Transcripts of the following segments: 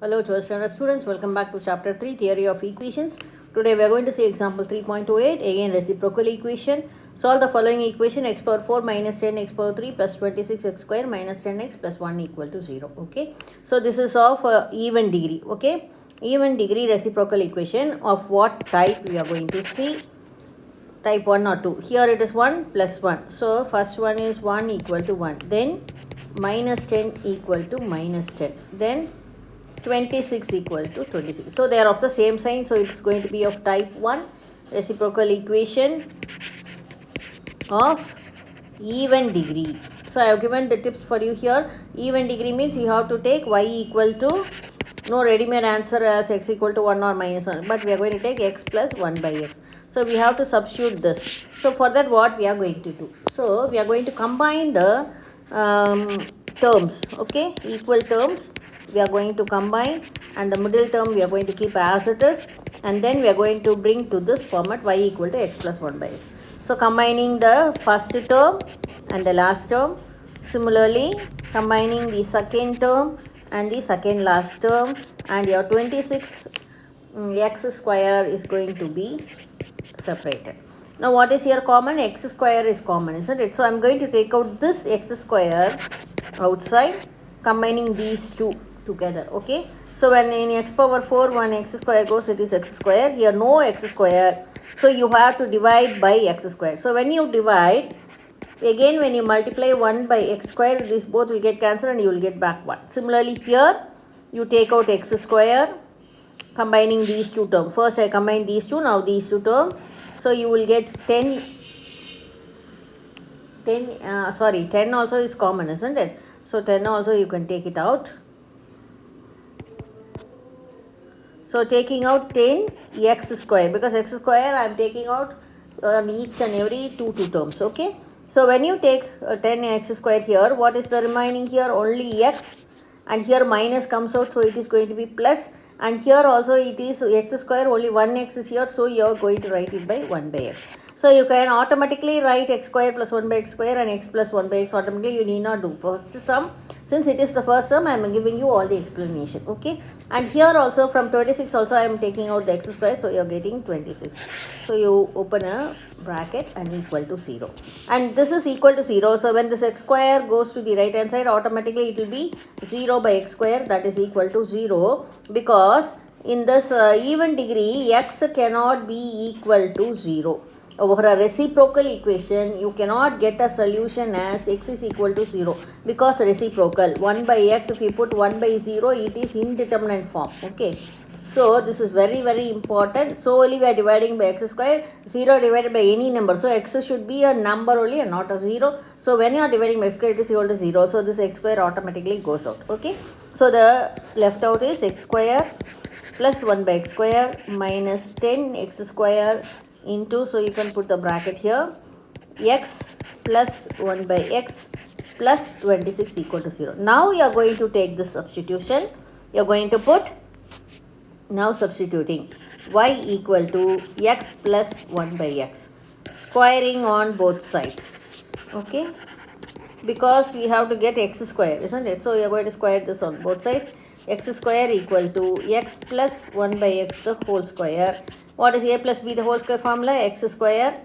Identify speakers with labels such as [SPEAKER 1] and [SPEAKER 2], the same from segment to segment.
[SPEAKER 1] Hello 12th standard students, welcome back to chapter 3 theory of equations. Today we are going to see example 3.28, again reciprocal equation. Solve the following equation: x power 4 minus 10 x power 3 plus 26 x square minus 10x plus 1 equal to 0. Okay, so this is of even degree. Okay, even degree reciprocal equation of what type we are going to see? Type 1 or 2. Here it is 1 plus 1. So first one is 1 equal to 1, then minus 10 equal to minus 10, then 26 equal to 26. So they are of the same sign, so it's going to be of type 1 reciprocal equation of even degree. So I have given the tips for you here. Even degree means you have to take y equal to, no ready-made answer as x equal to 1 or minus 1, but we are going to take x plus 1 by x. So we have to substitute this. So for that what we are going to do? So we are going to combine the terms, okay, equal terms we are going to combine, and the middle term we are going to keep as it is, and then we are going to bring to this format y equal to x plus 1 by x. So combining the first term and the last term, similarly combining the second term and the second last term, and your 26 x square is going to be separated. Now what is here common? X square is common, isn't it? So I am going to take out this x square outside, combining these two together. Okay, so when in x power 4 1 x square goes, it is x square. Here no x square, so you have to divide by x square. So when you divide, again when you multiply 1 by x square, these both will get cancelled and you will get back 1. Similarly here you take out x square, combining these two terms. First I combine these two, now these two terms. So you will get 10 also is common, isn't it? So 10 also you can take it out. So taking out 10 x square, because x square I am taking out each and every two terms. Okay, so when you take 10 x square here, what is the remaining here? Only x, and here minus comes out, so it is going to be plus, and here also it is x square, only 1 x is here, so you are going to write it by 1 by x. So you can automatically write x square plus 1 by x square and x plus 1 by x automatically. You need not do first sum. Since it is the first sum, I am giving you all the explanation. Okay, and here also from 26 also I am taking out the x square, so you are getting 26. So you open a bracket and equal to 0, and this is equal to 0. So when this x square goes to the right hand side, automatically it will be 0 by x square, that is equal to 0, because in this even degree x cannot be equal to 0. Over a reciprocal equation, you cannot get a solution as x is equal to 0, because reciprocal 1 by x, if you put 1 by 0, it is indeterminate form. Okay, so this is very important. So only we are dividing by x square, 0 divided by any number, so x should be a number only and not a 0. So when you are dividing by x square, it is equal to 0, so this x square automatically goes out. Okay, so the left out is x square plus 1 by x square minus 10 x square into, so you can put the bracket here, x plus 1 by x plus 26 equal to 0. Now you are going to take this substitution. You are going to put, now substituting y equal to x plus 1 by x, squaring on both sides. Okay, because we have to get x square, isn't it? So you are going to square this on both sides. X square equal to x plus 1 by x the whole square. What is a plus b the whole square formula? X square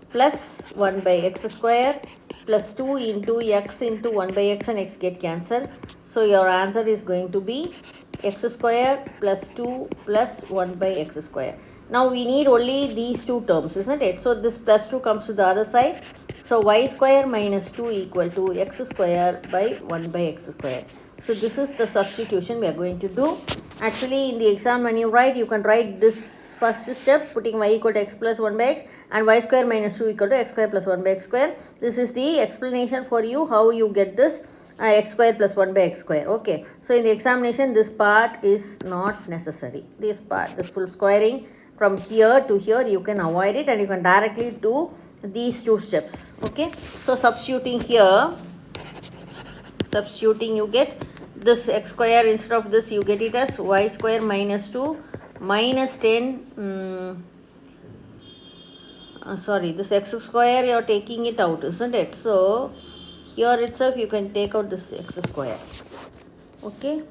[SPEAKER 1] plus 1 by x square plus 2 into x into 1 by x, and x get cancelled. So your answer is going to be x square plus 2 plus 1 by x square. Now we need only these two terms, isn't it? So this plus 2 comes to the other side. So y square minus 2 equal to x square by 1 by x square. So this is the substitution we are going to do. Actually in the exam when you write, you can write this first step, putting y equal to x plus 1 by x and y square minus 2 equal to x square plus 1 by x square. This is the explanation for you how you get this x square plus 1 by x square. Okay, so in the examination this part is not necessary. This part, this full squaring from here to here, you can avoid it and you can directly do these two steps. Okay, so substituting here, you get this x square, instead of this you get it as y square minus 2 minus 10 this x square you are taking it out, isn't it? So here itself you can take out this x square. Okay,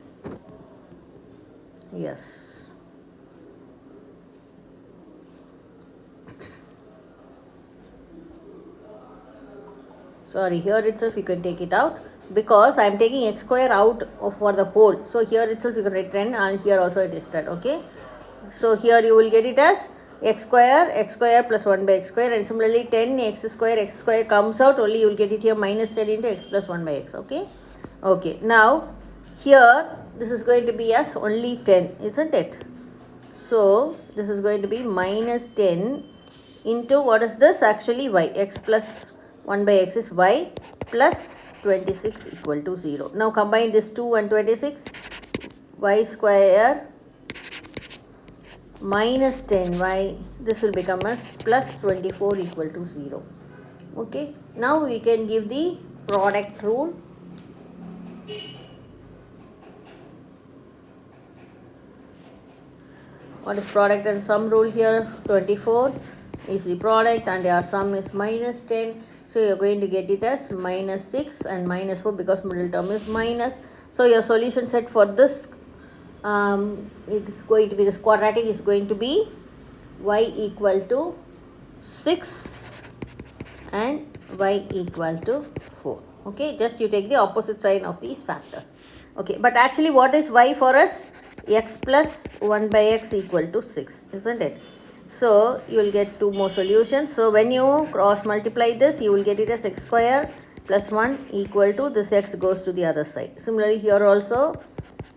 [SPEAKER 1] Yes. Sorry, here itself you can take it out because I am taking x square out for the whole. So here itself you can write 10 and here also it is 10. Okay. So here you will get it as x square plus 1 by x square, and similarly 10 x square comes out, only you will get it here minus 10 into x plus 1 by x. Okay. Okay. Now here this is going to be as only 10, isn't it? So this is going to be minus 10 into what is this? Actually y. X plus 1 by x is y plus 26 equal to 0. Now combine this 2 and 26. Y square minus 10y. This will become as plus 24 equal to 0. Okay. Now we can give the product rule. What is product and sum rule here? 24 is the product and our sum is minus 10. So you are going to get it as minus 6 and minus 4 because middle term is minus. So your solution set for this is going to be, this quadratic is going to be y equal to 6 and y equal to 4. Okay, just you take the opposite sign of these factors. Okay, but actually what is y for us? X plus 1 by x equal to 6, isn't it? So you will get two more solutions. So when you cross multiply this, you will get it as x square plus 1 equal to this x goes to the other side. Similarly here also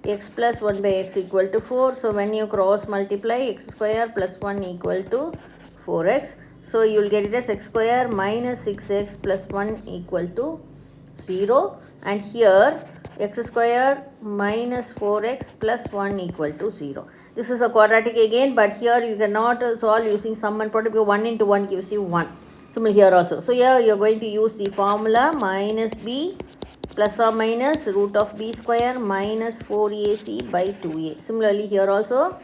[SPEAKER 1] x plus 1 by x equal to 4. So when you cross multiply, x square plus 1 equal to 4x. So you will get it as x square minus 6x plus 1 equal to 0. And here x square minus 4x plus 1 equal to 0. This is a quadratic again, but here you cannot solve using sum and product because 1 into 1 gives you 1. Similar here also. So here you are going to use the formula minus b plus or minus root of b square minus 4ac by 2a. Similarly here also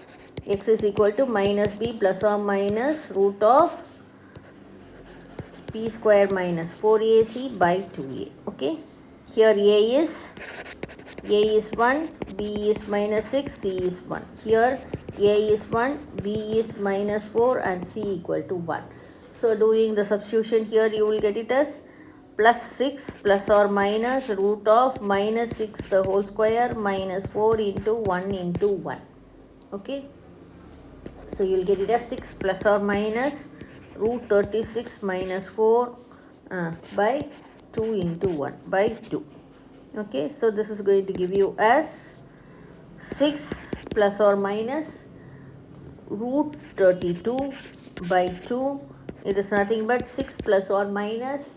[SPEAKER 1] x is equal to minus b plus or minus root of p square minus 4ac by 2a. Okay. Here a is 1, b is minus 6, c is 1. Here a is 1, b is minus 4 and c equal to 1. So doing the substitution here you will get it as plus 6 plus or minus root of minus 6 the whole square minus 4 into 1 into 1. Okay. So you will get it as 6 plus or minus root 36 minus 4 by 2 into 1 by 2. Okay, so this is going to give you as 6 plus or minus root 32 by 2. It is nothing but 6 plus or minus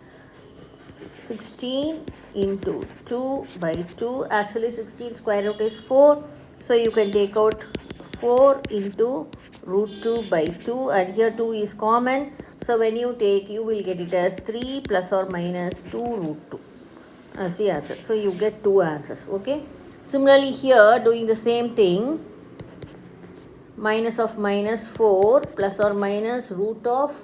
[SPEAKER 1] 16 into 2 by 2. Actually 16 square root is 4. So you can take out 4 into root 2 by 2 and here 2 is common. So when you take, you will get it as 3 plus or minus 2 root 2 as the answer. So you get two answers. Okay. Similarly here doing the same thing, minus of minus 4 plus or minus root of,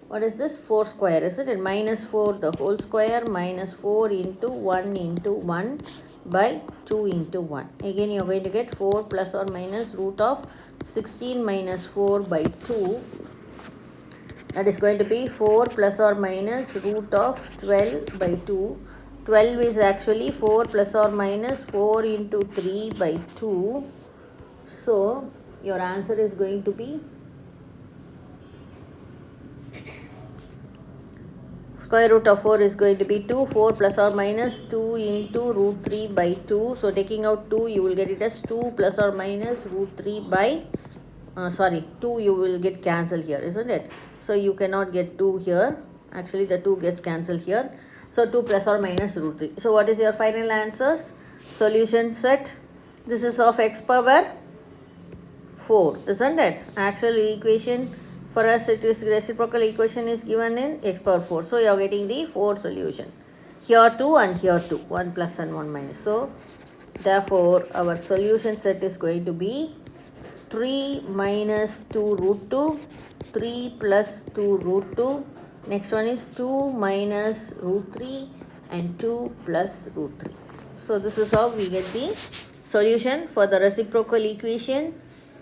[SPEAKER 1] what is this, 4 square, isn't it? Minus 4 the whole square minus 4 into 1 by 2 into 1. Again you are going to get 4 plus or minus root of 16 minus 4 by 2. That is going to be 4 plus or minus root of 12 by 2. 12 is actually 4 plus or minus 4 into 3 by 2. So your answer is going to be square root of 4 is going to be 2. 4 plus or minus 2 into root 3 by 2. So taking out 2 you will get it as 2 plus or minus root 3 by 2 you will get cancelled here, isn't it? So you cannot get 2 here. Actually the 2 gets cancelled here. So 2 plus or minus root 3. So what is your final answers? Solution set. This is of x power 4, isn't it? Actual equation for us, it is reciprocal equation is given in x power 4. So you are getting the 4 solution. Here 2 and here 2. 1 plus and 1 minus. So therefore our solution set is going to be 3 minus 2 root 2, 3 plus 2 root 2. Next one is 2 minus root 3 and 2 plus root 3. So this is how we get the Solution for the reciprocal equation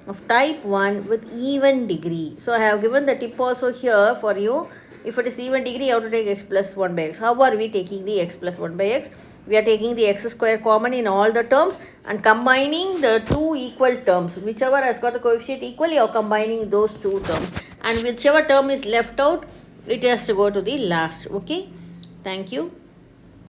[SPEAKER 1] of type 1 with even degree. So I have given the tip also here for you. If it is even degree, you have to take x plus 1 by x. How are we taking the x plus 1 by x? We are taking the x square common in all the terms and combining the two equal terms. Whichever has got the coefficient equal, you are combining those two terms. And whichever term is left out, it has to go to the last. Okay. Thank you.